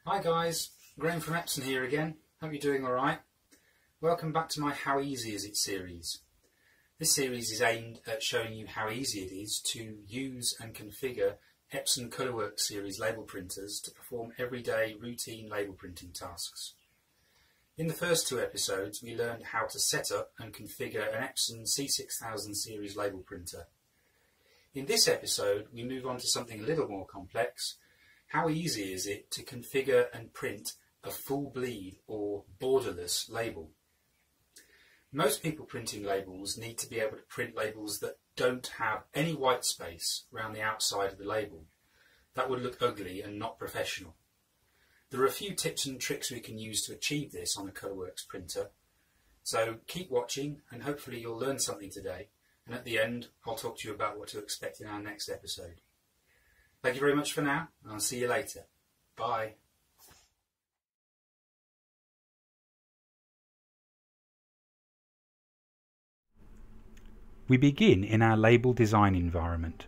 Hi guys, Graham from Epson here again. Hope you're doing alright. Welcome back to my How Easy Is It series. This series is aimed at showing you how easy it is to use and configure Epson ColorWorks series label printers to perform everyday routine label printing tasks. In the first two episodes we learned how to set up and configure an Epson C6000 series label printer. In this episode we move on to something a little more complex. How easy is it to configure and print a full bleed or borderless label? Most people printing labels need to be able to print labels that don't have any white space around the outside of the label. That would look ugly and not professional. There are a few tips and tricks we can use to achieve this on a ColorWorks printer. So keep watching and hopefully you'll learn something today. And at the end I'll talk to you about what to expect in our next episode. Thank you very much for now, and I'll see you later. Bye. We begin in our label design environment.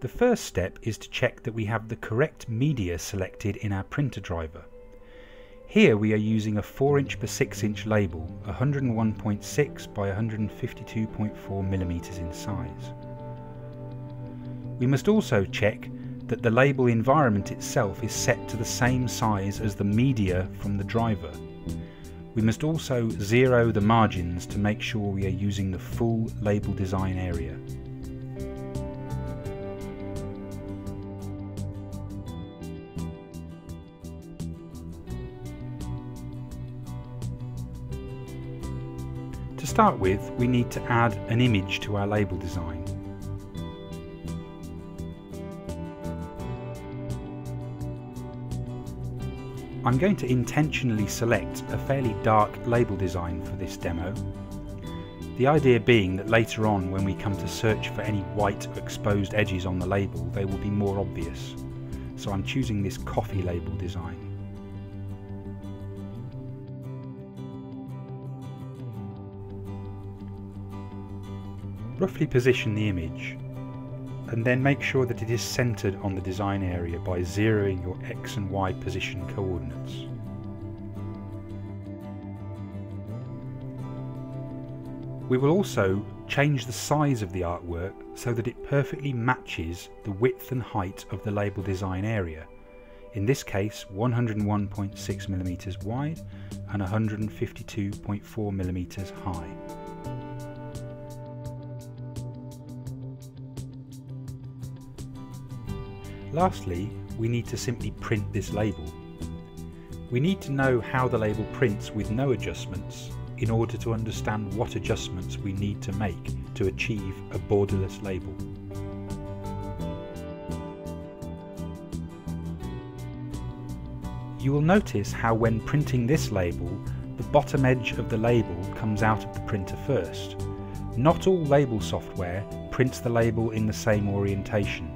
The first step is to check that we have the correct media selected in our printer driver. Here we are using a 4" by 6" label, 101.6 by 152.4mm in size. We must also check that the label environment itself is set to the same size as the media from the driver. We must also zero the margins to make sure we are using the full label design area. To start with, we need to add an image to our label design. I'm going to intentionally select a fairly dark label design for this demo. The idea being that later on when we come to search for any white or exposed edges on the label, they will be more obvious. So I'm choosing this coffee label design. Roughly position the image and then make sure that it is centered on the design area by zeroing your X and Y position coordinates. We will also change the size of the artwork so that it perfectly matches the width and height of the label design area. In this case 101.6mm wide and 152.4mm high. Lastly, we need to simply print this label. We need to know how the label prints with no adjustments in order to understand what adjustments we need to make to achieve a borderless label. You will notice how when printing this label, the bottom edge of the label comes out of the printer first. Not all label software prints the label in the same orientation.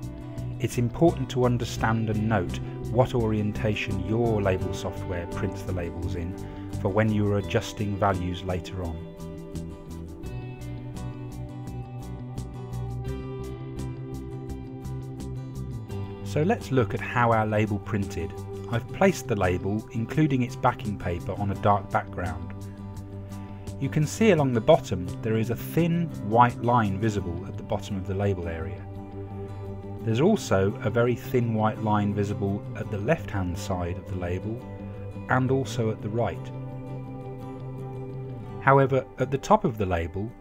It's important to understand and note what orientation your label software prints the labels in for when you are adjusting values later on. So let's look at how our label printed. I've placed the label, including its backing paper, on a dark background. You can see along the bottom there is a thin white line visible at the bottom of the label area. There's also a very thin white line visible at the left-hand side of the label and also at the right. However, at the top of the label,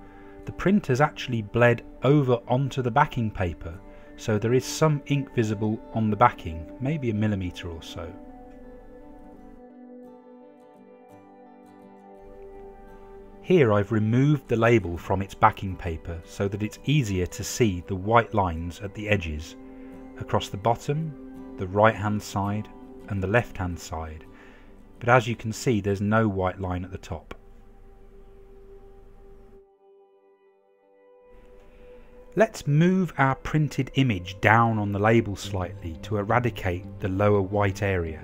the print has actually bled over onto the backing paper, so there is some ink visible on the backing, maybe a millimetre or so. Here I've removed the label from its backing paper so that it's easier to see the white lines at the edges across the bottom, the right hand side and the left hand side, but as you can see there's no white line at the top. Let's move our printed image down on the label slightly to eradicate the lower white area.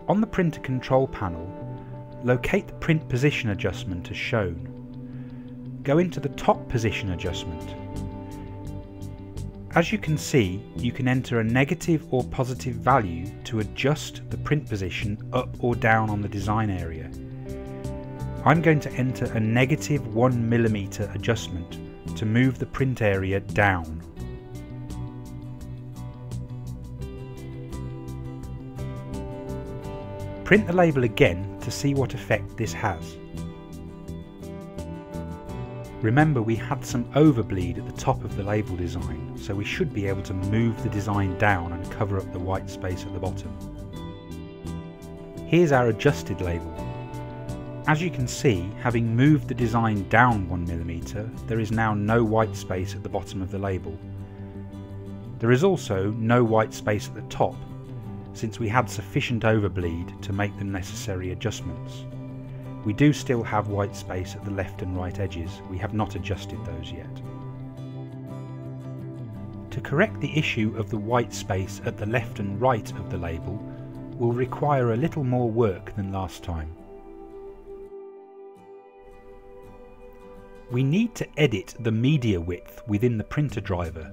On the printer control panel, locate the print position adjustment as shown. Go into the top position adjustment As you can see, you can enter a negative or positive value to adjust the print position up or down on the design area. I'm going to enter a negative 1mm adjustment to move the print area down. Print the label again to see what effect this has. Remember, we had some overbleed at the top of the label design, so we should be able to move the design down and cover up the white space at the bottom. Here's our adjusted label. As you can see, having moved the design down 1mm, there is now no white space at the bottom of the label. There is also no white space at the top, since we had sufficient overbleed to make the necessary adjustments. We do still have white space at the left and right edges, we have not adjusted those yet. To correct the issue of the white space at the left and right of the label will require a little more work than last time. We need to edit the media width within the printer driver.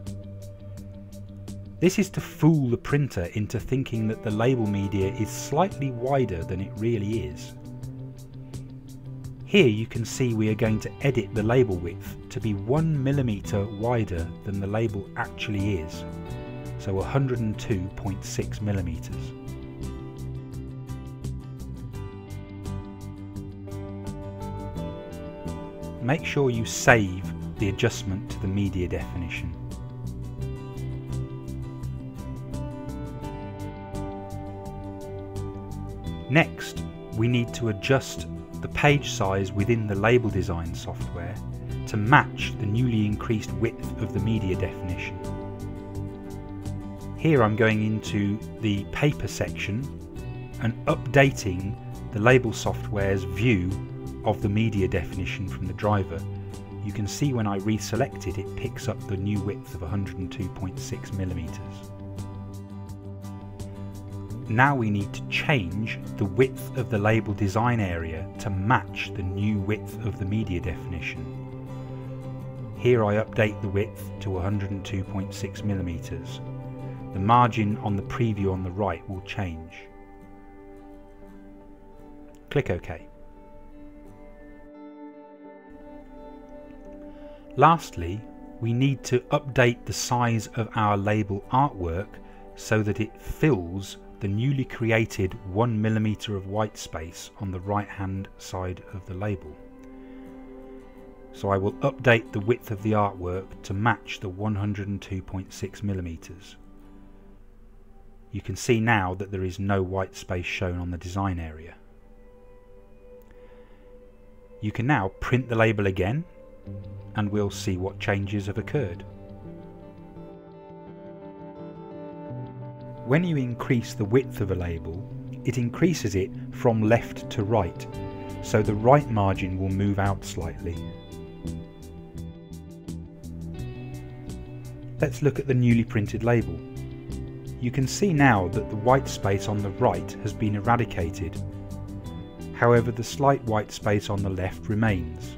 This is to fool the printer into thinking that the label media is slightly wider than it really is. Here you can see we are going to edit the label width to be 1mm wider than the label actually is, so 102.6mm. Make sure you save the adjustment to the media definition. Next, we need to adjust the page size within the label design software to match the newly increased width of the media definition. Here I'm going into the paper section and updating the label software's view of the media definition from the driver. You can see when I reselect it, it picks up the new width of 102.6mm. Now we need to change the width of the label design area to match the new width of the media definition. Here I update the width to 102.6mm. The margin on the preview on the right will change. Click OK. Lastly, we need to update the size of our label artwork so that it fills the newly created 1mm of white space on the right hand side of the label. So I will update the width of the artwork to match the 102.6mm. You can see now that there is no white space shown on the design area. You can now print the label again and we'll see what changes have occurred. When you increase the width of a label, it increases it from left to right, so the right margin will move out slightly. Let's look at the newly printed label. You can see now that the white space on the right has been eradicated. However, the slight white space on the left remains.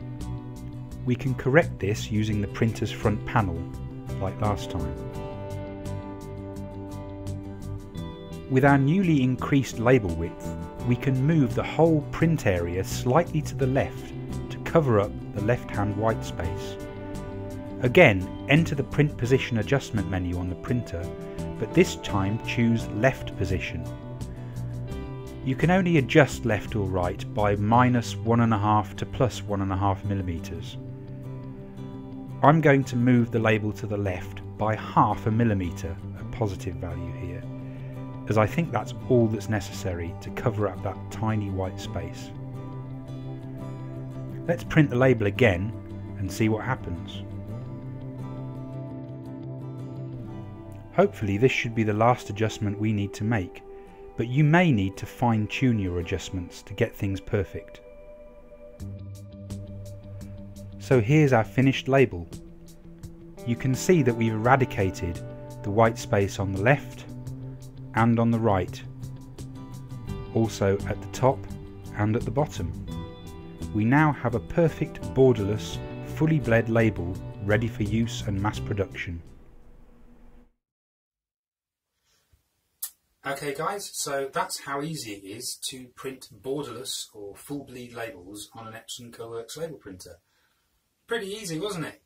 We can correct this using the printer's front panel, like last time. With our newly increased label width, we can move the whole print area slightly to the left to cover up the left-hand white space. Again, enter the print position adjustment menu on the printer, but this time choose left position. You can only adjust left or right by -1.5 to +1.5mm. I'm going to move the label to the left by 0.5 mm, a positive value here, as I think that's all that's necessary to cover up that tiny white space. Let's print the label again and see what happens. Hopefully this should be the last adjustment we need to make, but you may need to fine-tune your adjustments to get things perfect. So here's our finished label. You can see that we've eradicated the white space on the left and on the right, also at the top and at the bottom. We now have a perfect borderless, fully bled label ready for use and mass production. Okay guys, so that's how easy it is to print borderless or full bleed labels on an Epson ColorWorks label printer. Pretty easy, wasn't it?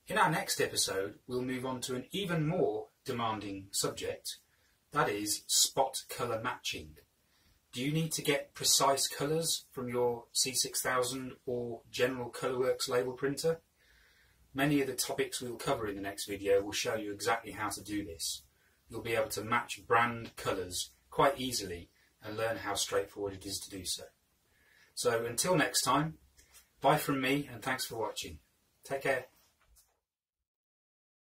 In our next episode, we'll move on to an even more demanding subject, that is spot colour matching. Do you need to get precise colours from your C6000 or general ColorWorks label printer? Many of the topics we'll cover in the next video will show you exactly how to do this. You'll be able to match brand colours quite easily and learn how straightforward it is to do so. So until next time, bye from me and thanks for watching. Take care.